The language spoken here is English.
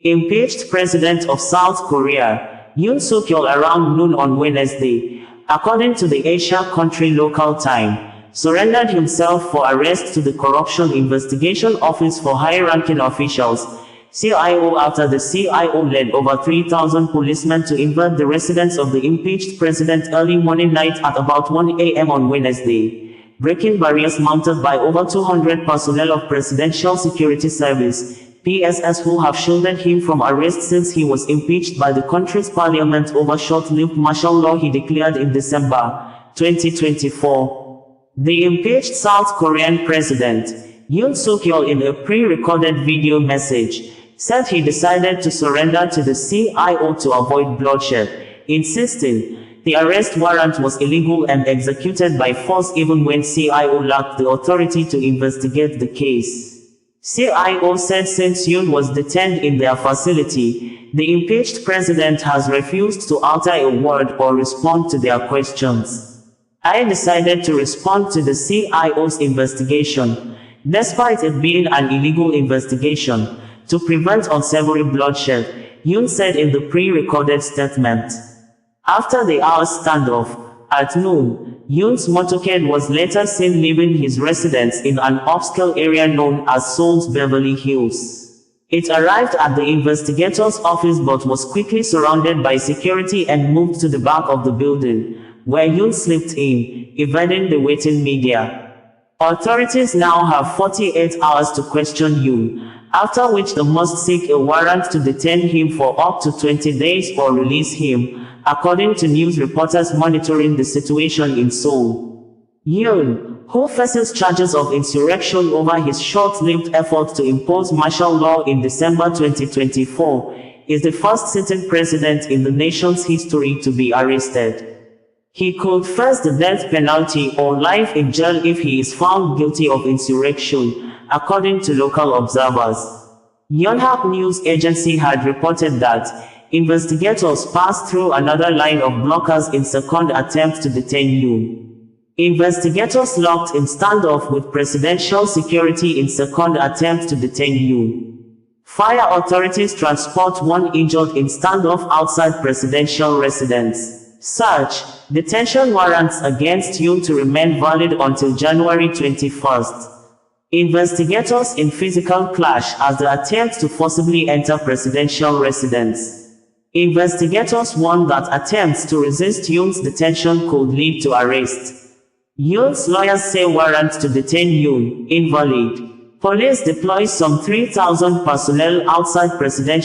Impeached President of South Korea, Yoon Suk Yeol around noon on Wednesday, according to the Asia country local time, surrendered himself for arrest to the Corruption Investigation Office for high-ranking officials, CIO, after the CIO led over 3,000 policemen to invade the residence of the impeached president early morning night at about 1 a.m. on Wednesday, breaking barriers mounted by over 200 personnel of Presidential Security Service (PSS) who have shielded him from arrest since he was impeached by the country's parliament over short-lived martial law he declared in December 2024. The impeached South Korean president, Yoon Suk Yeol, in a pre-recorded video message, said he decided to surrender to the CIO to avoid bloodshed, insisting the arrest warrant was illegal and executed by force even when CIO lacked the authority to investigate the case. CIO said since Yoon was detained in their facility, the impeached president has refused to utter a word or respond to their questions. I decided to respond to the CIO's investigation, despite it being an illegal investigation, to prevent unsavory bloodshed, Yoon said in the pre-recorded statement. After the hour's standoff, at noon, Yoon's motorcade was later seen leaving his residence in an upscale area known as Seoul's Beverly Hills. It arrived at the investigator's office but was quickly surrounded by security and moved to the back of the building, where Yoon slipped in, evading the waiting media. Authorities now have 48 hours to question Yoon, after which they must seek a warrant to detain him for up to 20 days or release him, according to news reporters monitoring the situation in Seoul. Yoon, who faces charges of insurrection over his short-lived effort to impose martial law in December 2024, is the first sitting president in the nation's history to be arrested. He could face the death penalty or life in jail if he is found guilty of insurrection, according to local observers. Yonhap News Agency had reported that investigators passed through another line of blockers in second attempt to detain Yoon. Investigators locked in standoff with presidential security in second attempt to detain Yoon. Fire authorities transport one injured in standoff outside presidential residence. Search, detention warrants against Yoon to remain valid until January 21st. Investigators in physical clash as the attempt to forcibly enter presidential residence. Investigators warned that attempts to resist Yoon's detention could lead to arrest. Yoon's lawyers say warrants to detain Yoon invalid. Police deploy some 3,000 personnel outside presidential